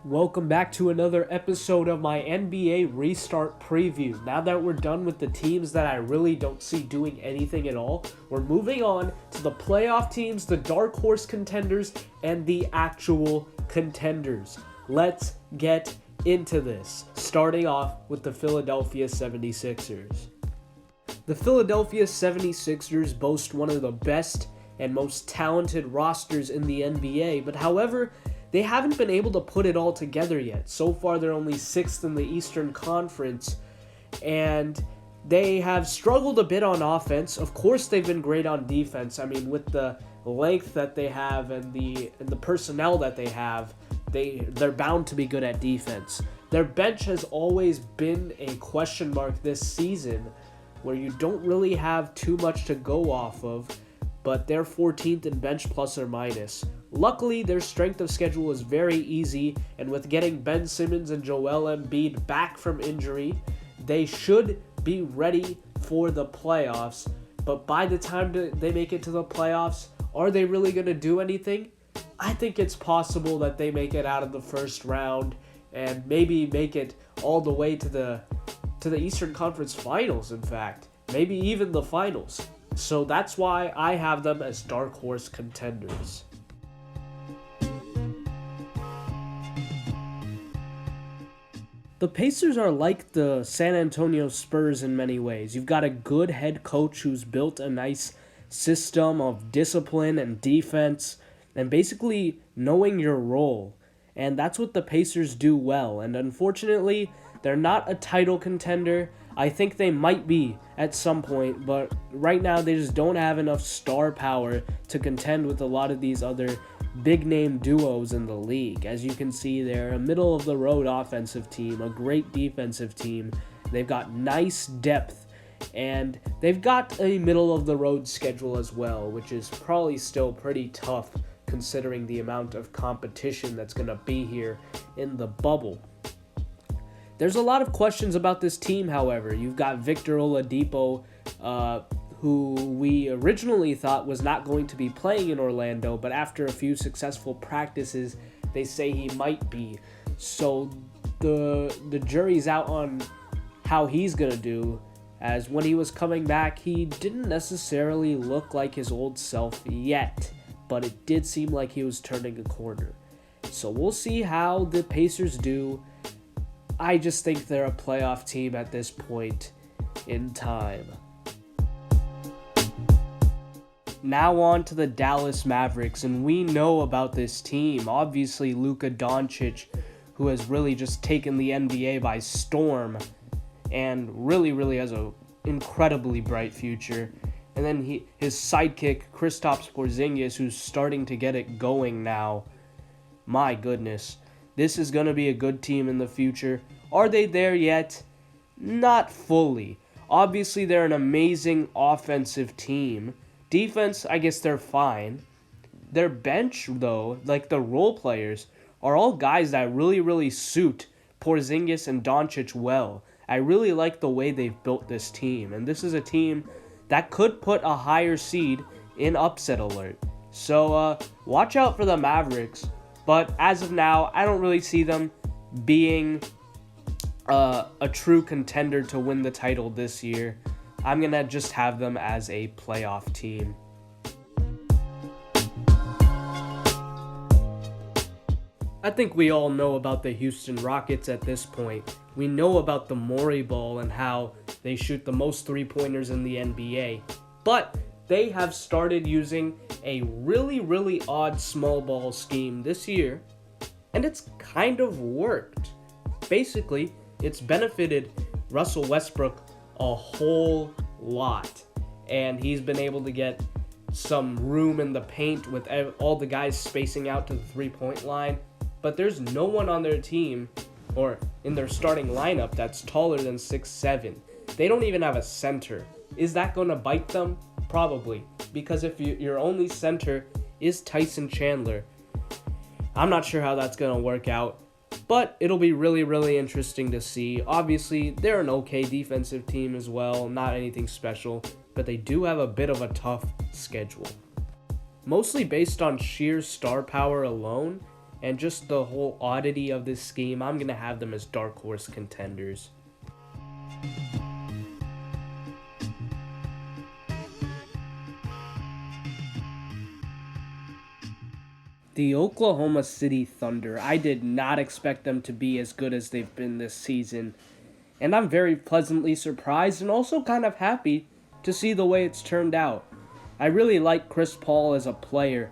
Welcome back to another episode of my NBA Restart Preview. Now that we're done with the teams that I really don't see doing anything at all, we're moving on to the playoff teams, the dark horse contenders, and the actual contenders. Let's get into this, starting off with the Philadelphia 76ers. The Philadelphia 76ers boast one of the best and most talented rosters in the NBA, but however, they haven't been able to put it all together yet. So far, they're only 6th in the Eastern Conference, and they have struggled a bit on offense. Of course, they've been great on defense. I mean, with the length that they have and the personnel that they have, they're bound to be good at defense. Their bench has always been a question mark this season, where you don't really have too much to go off of, but they're 14th in bench plus or minus. Luckily, their strength of schedule is very easy, and with getting Ben Simmons and Joel Embiid back from injury, they should be ready for the playoffs. But by the time they make it to the playoffs, are they really going to do anything? I think it's possible that they make it out of the first round and maybe make it all the way to the Eastern Conference Finals, in fact. Maybe even the finals. So that's why I have them as dark horse contenders. The Pacers are like the San Antonio Spurs in many ways. You've got a good head coach who's built a nice system of discipline and defense and basically knowing your role. And that's what the Pacers do well. And unfortunately, they're not a title contender. I think they might be at some point, but right now they just don't have enough star power to contend with a lot of these other big-name duos in the league. As you can see, they're a middle-of-the-road offensive team, a great defensive team. They've got nice depth, and they've got a middle-of-the-road schedule as well, which is probably still pretty tough considering the amount of competition that's going to be here in the bubble. There's a lot of questions about this team, however. You've got Victor Oladipo, who we originally thought was not going to be playing in Orlando, but after a few successful practices, they say he might be. So the jury's out on how he's going to do, as when he was coming back, he didn't necessarily look like his old self yet, but it did seem like he was turning a corner. So we'll see how the Pacers do. I just think they're a playoff team at this point in time. Now on to the Dallas Mavericks, and we know about this team. Obviously, Luka Doncic, who has really just taken the NBA by storm and really has an incredibly bright future. And then his sidekick, Kristaps Porzingis, who's starting to get it going now. My goodness. This is going to be a good team in the future. Are they there yet? Not fully. Obviously, they're an amazing offensive team. Defense, I guess they're fine. Their bench, though, like the role players, are all guys that really suit Porzingis and Doncic well. I really like the way they've built this team. And this is a team that could put a higher seed in upset alert. So, watch out for the Mavericks. But as of now, I don't really see them being a true contender to win the title this year. I'm going to just have them as a playoff team. I think we all know about the Houston Rockets at this point. We know about the Morey ball and how they shoot the most three-pointers in the NBA. But they have started using a really odd small ball scheme this year, and it's kind of worked. Basically, it's benefited Russell Westbrook a whole lot, and he's been able to get some room in the paint with all the guys spacing out to the three-point line, but there's no one on their team or in their starting lineup that's taller than 6'7". They don't even have a center. Is that going to bite them? Probably, because if your only center is Tyson Chandler, I'm not sure how that's going to work out, but it'll be really interesting to see. Obviously, they're an okay defensive team as well, not anything special, but they do have a bit of a tough schedule. Mostly based on sheer star power alone, and just the whole oddity of this scheme, I'm going to have them as dark horse contenders. The Oklahoma City Thunder, I did not expect them to be as good as they've been this season. And I'm very pleasantly surprised and also kind of happy to see the way it's turned out. I really like Chris Paul as a player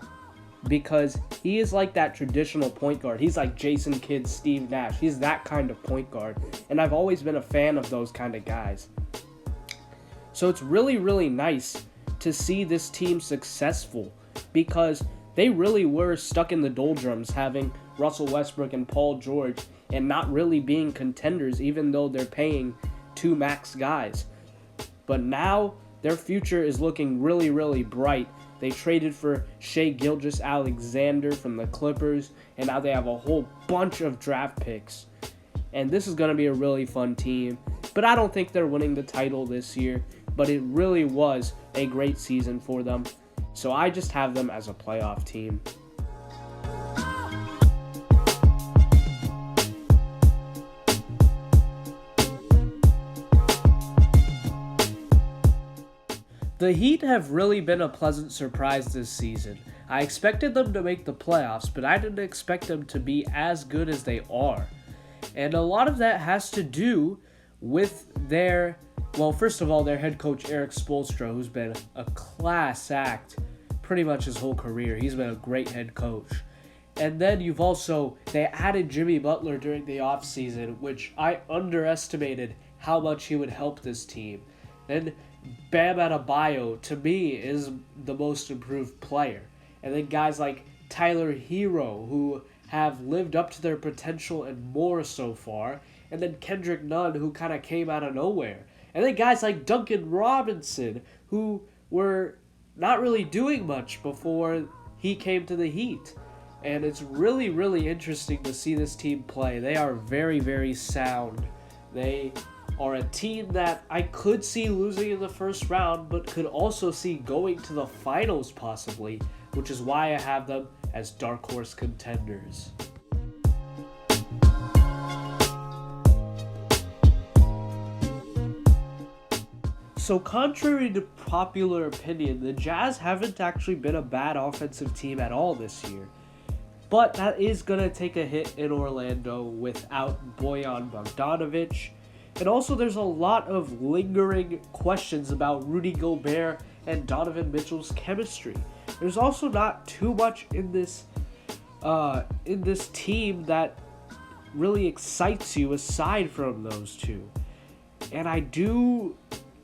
because he is like that traditional point guard. He's like Jason Kidd, Steve Nash. He's that kind of point guard. And I've always been a fan of those kind of guys. So it's really, really nice to see this team successful because they really were stuck in the doldrums having Russell Westbrook and Paul George and not really being contenders even though they're paying 2 max guys. But now their future is looking really, really bright. They traded for Shai Gilgeous-Alexander from the Clippers, and now they have a whole bunch of draft picks. And this is going to be a really fun team. But I don't think they're winning the title this year, but it really was a great season for them. So I just have them as a playoff team. The Heat have really been a pleasant surprise this season. I expected them to make the playoffs, but I didn't expect them to be as good as they are. And a lot of that has to do with their, well, first of all, their head coach Eric Spoelstra, who's been a class act pretty much his whole career. He's been a great head coach. And then they added Jimmy Butler during the offseason, which I underestimated how much he would help this team. And Bam Adebayo, to me, is the most improved player. And then guys like Tyler Hero, who have lived up to their potential and more so far. And then Kendrick Nunn, who kind of came out of nowhere. And then guys like Duncan Robinson, who were not really doing much before he came to the Heat. And it's really, really interesting to see this team play. They are very, very sound. They are a team that I could see losing in the first round, but could also see going to the finals possibly, which is why I have them as dark horse contenders. So contrary to popular opinion, the Jazz haven't actually been a bad offensive team at all this year. But that is going to take a hit in Orlando without Bojan Bogdanovic. And also there's a lot of lingering questions about Rudy Gobert and Donovan Mitchell's chemistry. There's also not too much in this team that really excites you aside from those two. And I do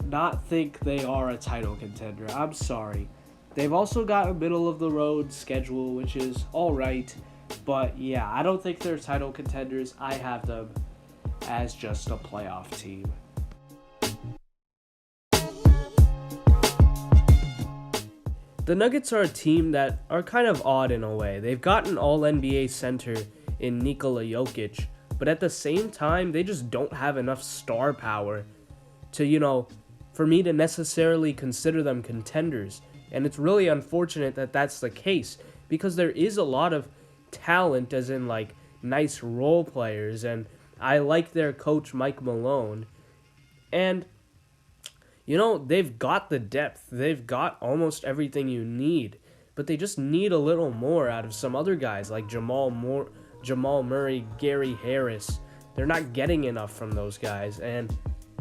not think they are a title contender. I'm sorry. They've also got a middle-of-the-road schedule, which is alright. But yeah, I don't think they're title contenders. I have them as just a playoff team. The Nuggets are a team that are kind of odd in a way. They've got an all-NBA center in Nikola Jokic, but at the same time, they just don't have enough star power to, for me to necessarily consider them contenders. And it's really unfortunate that that's the case, because there is a lot of talent, as in, nice role players, and I like their coach, Mike Malone. And, they've got the depth. They've got almost everything you need. But they just need a little more out of some other guys like Jamal Murray, Gary Harris. They're not getting enough from those guys. And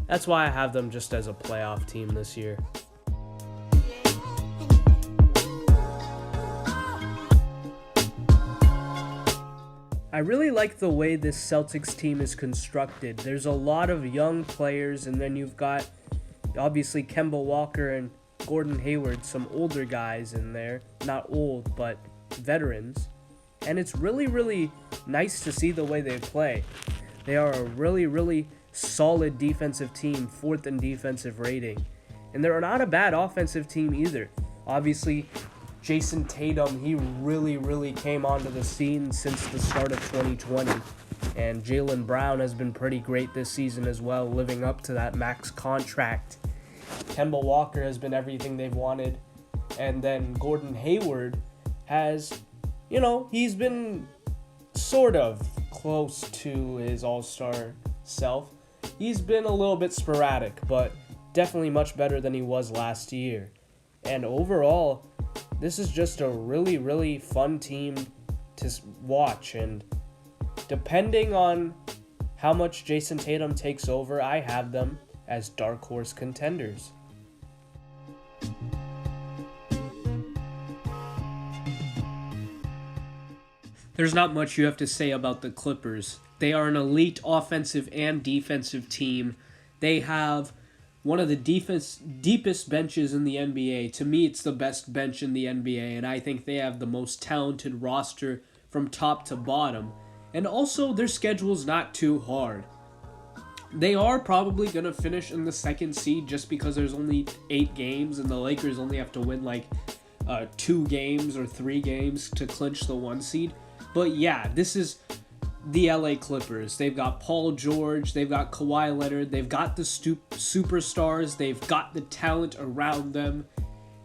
that's why I have them just as a playoff team this year. I really like the way this Celtics team is constructed. There's a lot of young players, and then you've got, obviously, Kemba Walker and Gordon Hayward, some older guys in there. Not old, but veterans. And it's really, really nice to see the way they play. They are a really, really solid defensive team, 4th in defensive rating. And they're not a bad offensive team either. Obviously, Jason Tatum, he really, really came onto the scene since the start of 2020. And Jaylen Brown has been pretty great this season as well, living up to that max contract. Kemba Walker has been everything they've wanted. And then Gordon Hayward has, he's been sort of close to his all-star self. He's been a little bit sporadic, but definitely much better than he was last year. And overall, this is just a really, really fun team to watch. And depending on how much Jason Tatum takes over, I have them as dark horse contenders. There's not much you have to say about the Clippers. They are an elite offensive and defensive team. They have one of the deepest benches in the NBA. To me, it's the best bench in the NBA, and I think they have the most talented roster from top to bottom. And also, their schedule's not too hard. They are probably going to finish in the second seed just because there's only 8 games, and the Lakers only have to win 2 games or 3 games to clinch the 1 seed. But yeah, this is the LA Clippers. They've got Paul George, they've got Kawhi Leonard, they've got the superstars, they've got the talent around them.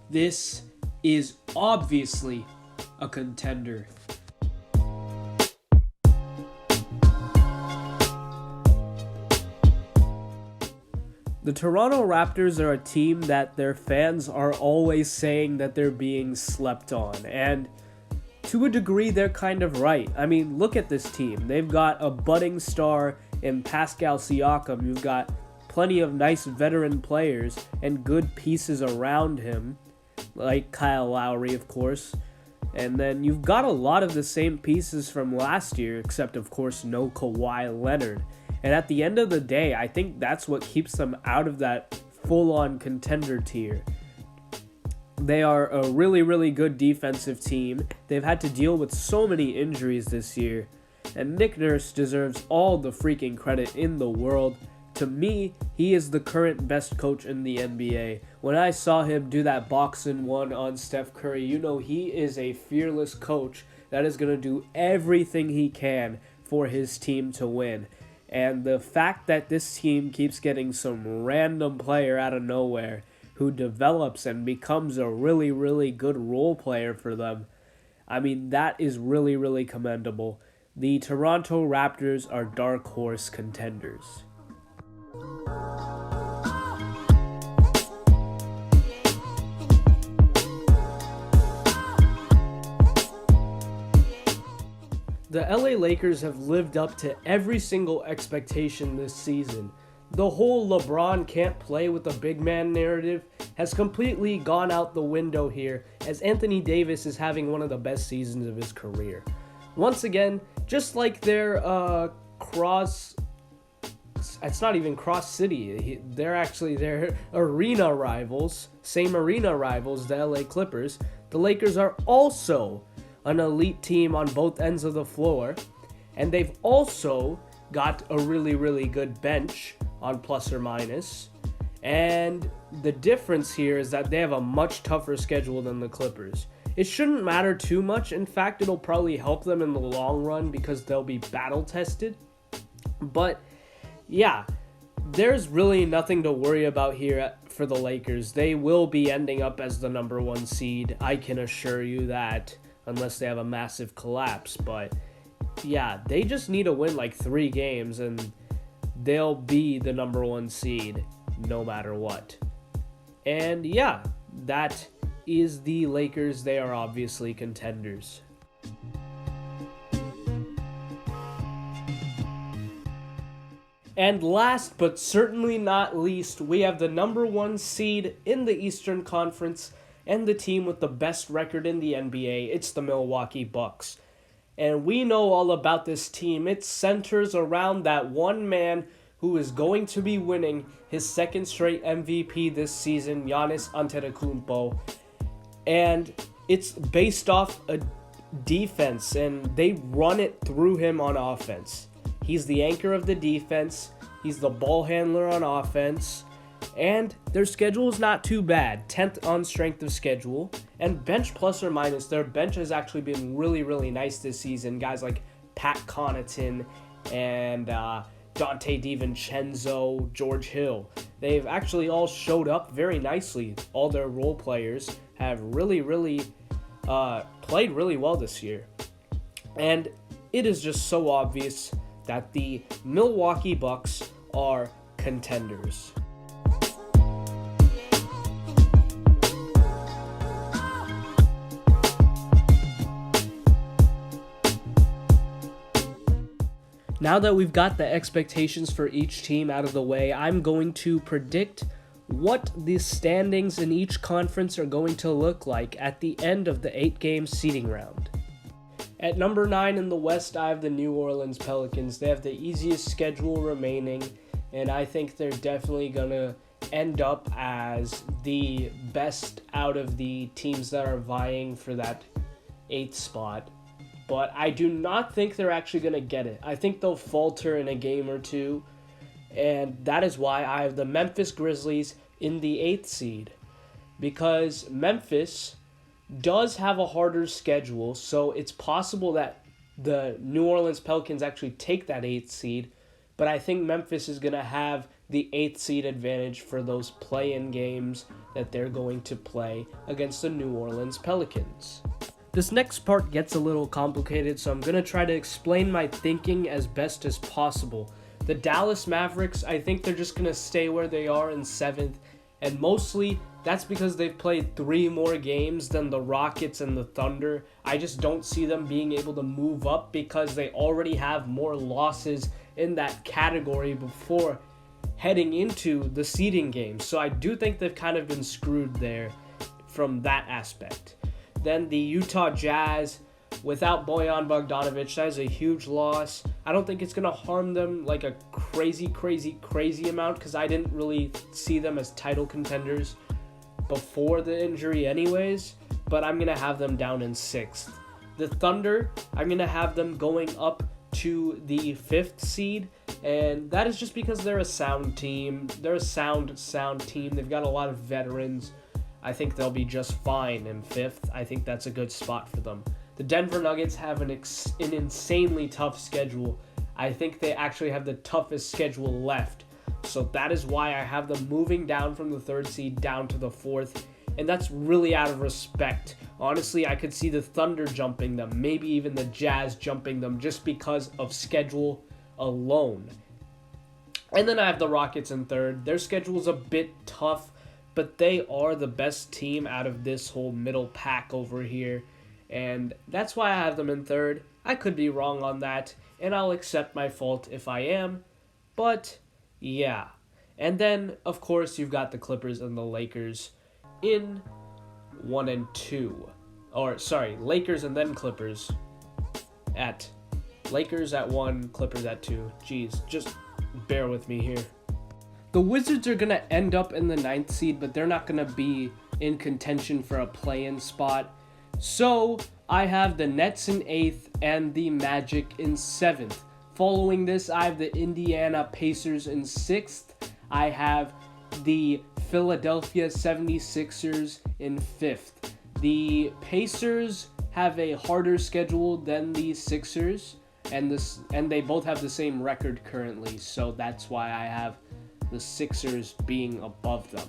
This is obviously a contender. The Toronto Raptors are a team that their fans are always saying that they're being slept on, and to a degree, they're kind of right. I mean, look at this team. They've got a budding star in Pascal Siakam. You've got plenty of nice veteran players and good pieces around him, like Kyle Lowry, of course. And then you've got a lot of the same pieces from last year, except, of course, no Kawhi Leonard. And at the end of the day, I think that's what keeps them out of that full-on contender tier. They are a really, really good defensive team. They've had to deal with so many injuries this year. And Nick Nurse deserves all the freaking credit in the world. To me, he is the current best coach in the NBA. When I saw him do that boxing one on Steph Curry, you know he is a fearless coach that is going to do everything he can for his team to win. And the fact that this team keeps getting some random player out of nowhere who develops and becomes a really, really good role player for them, I mean, that is really, really commendable. The Toronto Raptors are dark horse contenders. The LA Lakers have lived up to every single expectation this season. The whole LeBron can't play with a big man narrative has completely gone out the window here, as Anthony Davis is having one of the best seasons of his career. Once again, just like their it's not even cross city, they're actually their arena rivals, same arena rivals, the LA Clippers. The Lakers are also an elite team on both ends of the floor, and they've also got a really, really good bench on plus or minus. And the difference here is that they have a much tougher schedule than the Clippers. It shouldn't matter too much. In fact, it'll probably help them in the long run because they'll be battle tested. But yeah, there's really nothing to worry about here for the Lakers. They will be ending up as the number 1 seed. I can assure you that, unless they have a massive collapse. But yeah, they just need to win 3 games and they'll be the number 1 seed no matter what. And yeah, that is the Lakers. They are obviously contenders. And last but certainly not least, we have the number 1 seed in the Eastern Conference and the team with the best record in the NBA. It's the Milwaukee Bucks. And we know all about this team. It centers around that one man who is going to be winning his 2nd straight MVP this season, Giannis Antetokounmpo. And it's based off a defense, and they run it through him on offense. He's the anchor of the defense. He's the ball handler on offense. And their schedule is not too bad. 10th on strength of schedule. And bench plus or minus, their bench has actually been really, really nice this season. Guys like Pat Connaughton and Dante DiVincenzo, George Hill. They've actually all showed up very nicely. All their role players have really, really played really well this year. And it is just so obvious that the Milwaukee Bucks are contenders. Now that we've got the expectations for each team out of the way, I'm going to predict what the standings in each conference are going to look like at the end of the 8-game seeding round. At number 9 in the West, I have the New Orleans Pelicans. They have the easiest schedule remaining, and I think they're definitely going to end up as the best out of the teams that are vying for that 8th spot. But I do not think they're actually going to get it. I think they'll falter in a game or two, and that is why I have the Memphis Grizzlies in the 8th seed. Because Memphis does have a harder schedule, so it's possible that the New Orleans Pelicans actually take that 8th seed, but I think Memphis is going to have the 8th seed advantage for those play-in games that they're going to play against the New Orleans Pelicans. This next part gets a little complicated, so I'm going to try to explain my thinking as best as possible. The Dallas Mavericks, I think they're just going to stay where they are in 7th, and mostly that's because they've played 3 more games than the Rockets and the Thunder. I just don't see them being able to move up because they already have more losses in that category before heading into the seeding game. So I do think they've kind of been screwed there from that aspect. Then the Utah Jazz, without Bojan Bogdanovic, that is a huge loss. I don't think it's going to harm them like a crazy amount because I didn't really see them as title contenders before the injury anyways, but I'm going to have them down in 6th. The Thunder, I'm going to have them going up to the 5th seed, and that is just because they're a sound team. They're a sound team. They've got a lot of veterans. I think they'll be just fine in 5th. I think that's a good spot for them. The Denver Nuggets have an insanely tough schedule. I think they actually have the toughest schedule left. So that is why I have them moving down from the 3rd seed down to the 4th. And that's really out of respect. Honestly, I could see the Thunder jumping them, maybe even the Jazz jumping them just because of schedule alone. And then I have the Rockets in 3rd. Their schedule is a bit tough, but they are the best team out of this whole middle pack over here. And that's why I have them in 3rd. I could be wrong on that, and I'll accept my fault if I am. But, yeah. And then, of course, you've got the Clippers and the Lakers in 1 and 2. Or, sorry, Lakers and then Clippers at... Lakers at 1, Clippers at 2. Jeez, just bear with me here. The Wizards are going to end up in the 9th seed, but they're not going to be in contention for a play-in spot. So, I have the Nets in 8th and the Magic in 7th. Following this, I have the Indiana Pacers in 6th. I have the Philadelphia 76ers in 5th. The Pacers have a harder schedule than the Sixers, and they both have the same record currently, so that's why I have the Sixers being above them.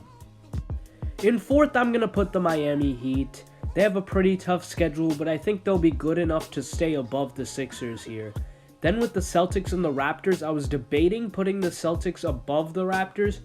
In 4th, I'm going to put the Miami Heat. They have a pretty tough schedule, but I think they'll be good enough to stay above the Sixers here. Then with the Celtics and the Raptors, I was debating putting the Celtics above the Raptors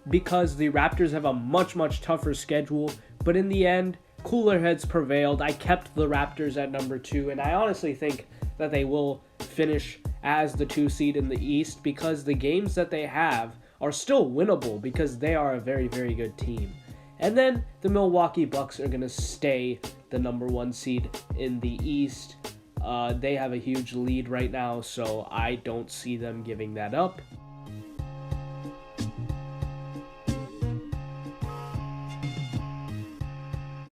because the Raptors have a much tougher schedule, but in the end, cooler heads prevailed. I kept the Raptors at number 2, and I honestly think that they will finish as the 2 seed in the East because the games that they have are still winnable because they are a very good team. And then the Milwaukee Bucks are going to stay the number 1 seed in the East. They have a huge lead right now, so I don't see them giving that up.